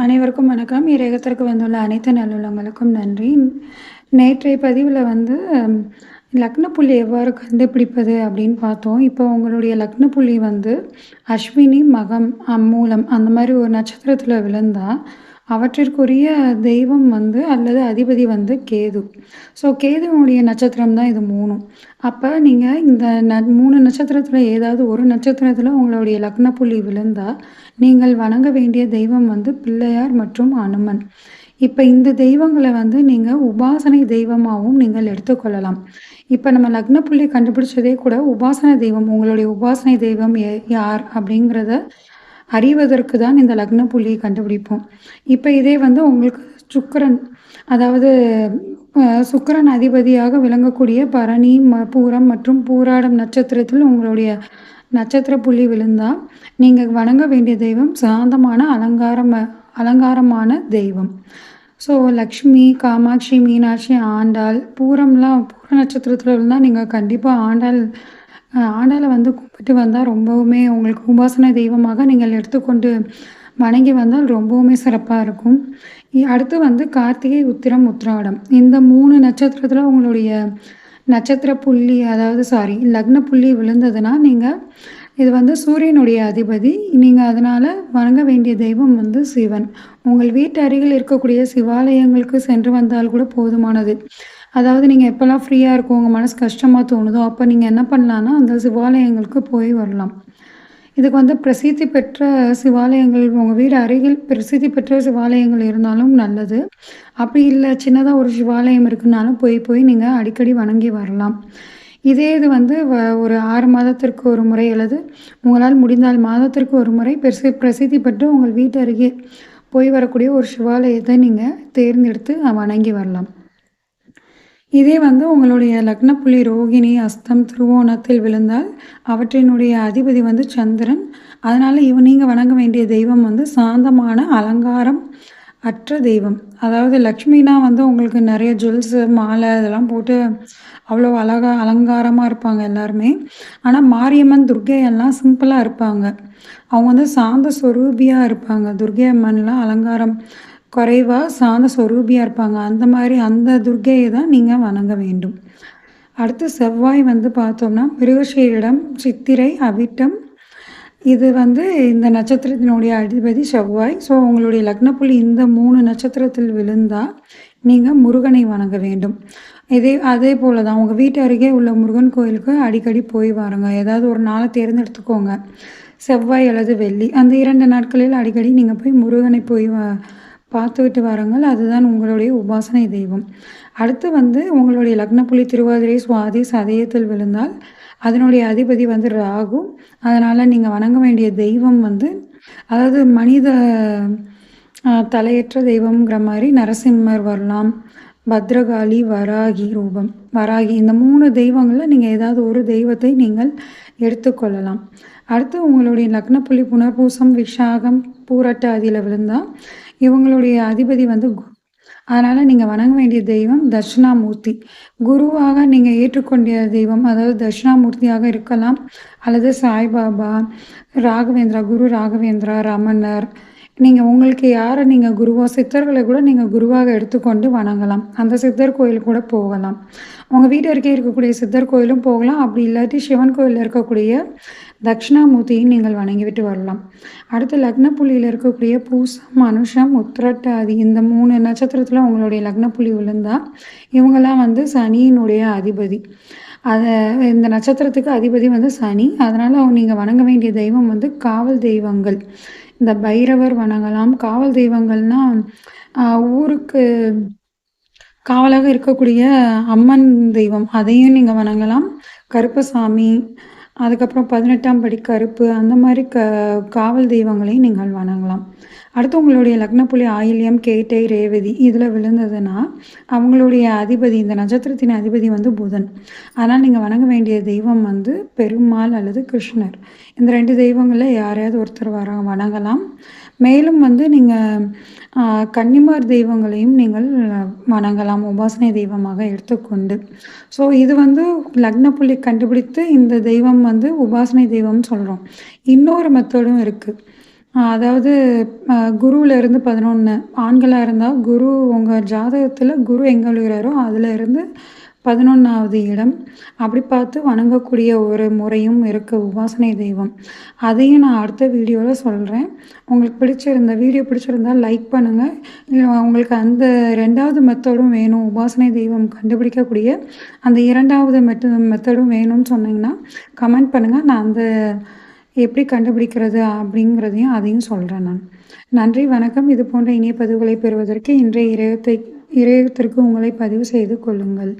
அனைவருக்கும் வணக்கம். இறையகத்திற்கு வந்துள்ள அனைத்து நல்லுள்ளங்களுக்கும் நன்றி. நேற்றைய பதிவுல வந்து லக்ன புள்ளி எவ்வாறு கண்டுபிடிப்பது அப்படின்னு பார்த்தோம். இப்போ உங்களுடைய லக்ன புள்ளி வந்து அஸ்வினி, மகம், மூலம் அந்த மாரி ஒரு நட்சத்திரத்தில விழுந்தா, அவற்றிற்குரிய தெய்வம் வந்து அல்லது அதிபதி வந்து கேது. ஸோ கேதுவுடைய நட்சத்திரம் தான் இது 3ம். அப்ப நீங்க இந்த 3 நட்சத்திரத்தில ஏதாவது ஒரு நட்சத்திரத்தில உங்களுடைய லக்ன புள்ளி விழுந்தா, நீங்கள் வணங்க வேண்டிய தெய்வம் வந்து பிள்ளையார் மற்றும் அனுமன். இப்ப இந்த தெய்வங்கள வந்து நீங்க உபாசனை தெய்வமாவும் நீங்கள் எடுத்துக்கொள்ளலாம். இப்ப நம்ம லக்ன புள்ளி கண்டுபிடிச்சதே கூட உபாசன தெய்வம், உங்களுடைய உபாசனை தெய்வம் யார் அப்படிங்கிறத அறிவதற்கு தான் இந்த லக்ன புள்ளியை கண்டுபிடிப்போம். இப்ப இதே வந்து உங்களுக்கு சுக்கிரன், அதாவது சுக்கிரன் அதிபதியாக விளங்கக்கூடிய பரணி, பூரம் மற்றும் பூராடம் நட்சத்திரத்தில் உங்களுடைய நட்சத்திர புள்ளி விழுந்தா, நீங்க வணங்க வேண்டிய தெய்வம் சாந்தமான அலங்காரமான தெய்வம். ஸோ லக்ஷ்மி, காமாட்சி, மீனாட்சி, ஆண்டாள், பூர நட்சத்திரத்தில விழுந்தா நீங்க கண்டிப்பா ஆண்டாள வந்து கும்பிட்டு வந்தா ரொம்பவுமே உங்களுக்கு உபாசனை தெய்வமாக நீங்கள் எடுத்துக்கொண்டு வணங்கி வந்தால் ரொம்பவுமே சிறப்பா இருக்கும். அடுத்து வந்து கார்த்திகை, உத்திரம், உத்திராடம் இந்த 3 நட்சத்திரத்தில உங்களுடைய நட்சத்திர புள்ளி லக்ன புள்ளி விழுந்ததுன்னா, இது வந்து சூரியனுடைய அதிபதி. நீங்க அதனால வணங்க வேண்டிய தெய்வம் வந்து சிவன். உங்கள் வீட்டு அருகில் இருக்கக்கூடிய சிவாலயங்களுக்கு சென்று வந்தால் கூட போதுமானது. அதாவது நீங்க எப்பலாம் ஃப்ரீயா இருக்கும், உங்க மனசு கஷ்டமா தோணுதோ, அப்ப நீங்க என்ன பண்ணலான்னா, அந்த சிவாலயங்களுக்கு போய் வரலாம். இதுக்கு வந்து பிரசித்தி பெற்ற சிவாலயங்கள் உங்க வீடு அருகில் பிரசித்தி பெற்ற சிவாலயங்கள் இருந்தாலும் நல்லது. அப்படி இல்ல சின்னதா ஒரு சிவாலயம் இருக்குனாலும் போய் நீங்க அடிக்கடி வணங்கி வரலாம். இதே இது வந்து ஒரு 6 மாதத்திற்கு ஒரு முறை அல்லது உங்களால் முடிந்தால் மாதத்திற்கு ஒரு முறை பிரசித்தி பெற்று உங்கள் வீட்டு அருகே போய் வரக்கூடிய ஒரு சிவாலயத்தை நீங்க தேர்ந்தெடுத்து வணங்கி வரலாம். இதே வந்து உங்களுடைய லக்ன புள்ளி ரோகிணி, அஸ்தம், திருவோணத்தில் விழுந்தால் அவற்றினுடைய அதிபதி வந்து சந்திரன். அதனால நீங்க வணங்க வேண்டிய தெய்வம் வந்து சாந்தமான அலங்காரம் அற்ற தெய்வம். அதாவது லக்ஷ்மினா வந்து உங்களுக்கு நிறைய ஜுவல்ஸு, மாலை இதெல்லாம் போட்டு அவ்வளோ அலங்காரமா இருப்பாங்க எல்லாருமே. ஆனா மாரியம்மன், துர்க்கை எல்லாம் சிம்பிளா இருப்பாங்க. அவங்க வந்து சாந்த சொரூபியா இருப்பாங்க. துர்க்கை அம்மன்லாம் அலங்காரம் குறைவா சாந்த சொரூபியா இருப்பாங்க. அந்த மாரி அந்த துர்க்கையை தான் நீங்க வணங்க வேண்டும். அடுத்து செவ்வாய் வந்து பார்த்தோம்னா, மிருகசீரிடம், சித்திரை, அவிட்டம் இது வந்து இந்த நட்சத்திரத்தினுடைய அதிபதி செவ்வாய். ஸோ உங்களுடைய லக்னப்புள்ளி இந்த 3 நட்சத்திரத்தில் விழுந்தா, நீங்க முருகனை வணங்க வேண்டும். அதே போல தான் உங்க வீட்டு அருகே உள்ள முருகன் கோயிலுக்கு அடிக்கடி போய் வாருங்க. ஏதாவது ஒரு நாள தேர்ந்தெடுத்துக்கோங்க. செவ்வாய் அல்லது வெள்ளி அந்த 2 நாட்களில் அடிக்கடி நீங்க போய் முருகனை போய் பார்த்துவிட்டு வாருங்கள். அதுதான் உங்களுடைய உபாசனை தெய்வம். அடுத்து வந்து உங்களுடைய லக்னப்புள்ளி திருவாதிரை, சுவாதி, சதயத்தில் விழுந்தால் அதனுடைய அதிபதி வந்து ராகு. அதனால நீங்க வணங்க வேண்டிய தெய்வம் வந்து அதாவது மனித தலையற்ற தெய்வம்ங்கிற மாரி நரசிம்மர் வரலாம், பத்ரகாளி, வராகி இந்த 3 தெய்வங்கள்ல நீங்க ஏதாவது ஒரு தெய்வத்தை நீங்கள் எடுத்துக்கொள்ளலாம். அடுத்து உங்களுடைய லக்னப்புள்ளி புனர்பூசம், விஷாகம், பூரட்டாதியில விழுந்தா இவங்களுடைய அதிபதி வந்து அதனால நீங்க வணங்க வேண்டிய தெய்வம் தட்சிணாமூர்த்தி. குருவாக நீங்க ஏற்றுக்கொண்ட தெய்வம் அதாவது தட்சிணாமூர்த்தியாக இருக்கலாம். அல்லது சாய்பாபா, குரு ராகவேந்திரா, ரமணர் உங்களுக்கு யார நீங்க சித்தர்களை கூட நீங்க குருவாக எடுத்துக்கொண்டு வணங்கலாம். அந்த சித்தர் கோயிலுக்கு கூட போகலாம். உங்க வீட்டு அருகே இருக்கக்கூடிய சித்தர் கோயிலும் போகலாம். அப்படி இல்லாட்டி சிவன் கோயில்ல இருக்கக்கூடிய தட்சிணாமூர்த்தியும் நீங்கள் வணங்கிவிட்டு வரலாம். அடுத்து லக்னப்புள்ளியில இருக்கக்கூடிய பூசம், அனுஷம், உத்திரட்டாதி இந்த 3 நட்சத்திரத்துல உங்களுடைய லக்னப்புள்ளி விழுந்தா, இவங்கலாம் வந்து சனியினுடைய அதிபதி. இந்த நட்சத்திரத்துக்கு அதிபதி வந்து சனி. அதனால நீங்க வணங்க வேண்டிய தெய்வம் வந்து காவல் தெய்வங்கள். இந்த பைரவர் வணங்கலாம். காவல் தெய்வங்கள்னா ஊருக்கு காவலாக இருக்கக்கூடிய அம்மன் தெய்வம் அதையும் நீங்க வணங்கலாம். கருப்பசாமி, அதுக்கப்புறம் 18ஆம் படி கருப்பு அந்த மாதிரி காவல் தெய்வங்களையும் நீங்கள் வணங்கலாம். அடுத்து உங்களுடைய லக்னப்புள்ளி ஆயில்யம், கேட்டை, ரேவதி இதில் விழுந்ததுன்னா அவங்களுடைய அதிபதி இந்த நட்சத்திரத்தின் அதிபதி வந்து புதன். அதனால் நீங்கள் வணங்க வேண்டிய தெய்வம் வந்து பெருமாள் அல்லது கிருஷ்ணர். இந்த 2 தெய்வங்களில் யாரையாவது ஒருத்தர் வணங்கலாம். மேலும் வந்து நீங்கள் கன்னிமார் தெய்வங்களையும் நீங்கள் வணங்கலாம் உபாசனை தெய்வமாக எடுத்துக்கொண்டு. ஸோ இது வந்து லக்னப்புள்ளி கண்டுபிடித்து இந்த தெய்வம் வந்து உபாசனை தெய்வம்னு சொல்கிறோம். இன்னொரு மெத்தடும் இருக்குது. அதாவது குருவிலேருந்து 11 ஆண்களா இருந்தா குரு உங்க ஜாதகத்தில குரு எங்க விழுகிறாரோ அதிலேருந்து 11வது இடம். அப்படி பார்த்து வணங்கக்கூடிய ஒரு முறையும் இருக்கு உபாசனை தெய்வம். அதையும் நான் அடுத்த வீடியோல சொல்றேன். உங்களுக்கு பிடிச்சிருந்த வீடியோ பிடிச்சிருந்தா லைக் பண்ணுங்க. உங்களுக்கு அந்த 2வது மெத்தடும் வேணும், உபாசனை தெய்வம் கண்டுபிடிக்கக்கூடிய அந்த 2வது மெத்தடும் வேணும்னு சொன்னீங்கன்னா, கமெண்ட் பண்ணுங்க. நான் அந்த எப்படி கண்டுபிடிக்கிறது அப்படிங்கிறதையும் அதையும் சொல்றேன் நான். நன்றி, வணக்கம். இது போன்ற இணைய பதிவுகளை பெறுவதற்கு இன்றைய இணையத்திற்கு உங்களை பதிவு செய்து கொள்ளுங்கள்.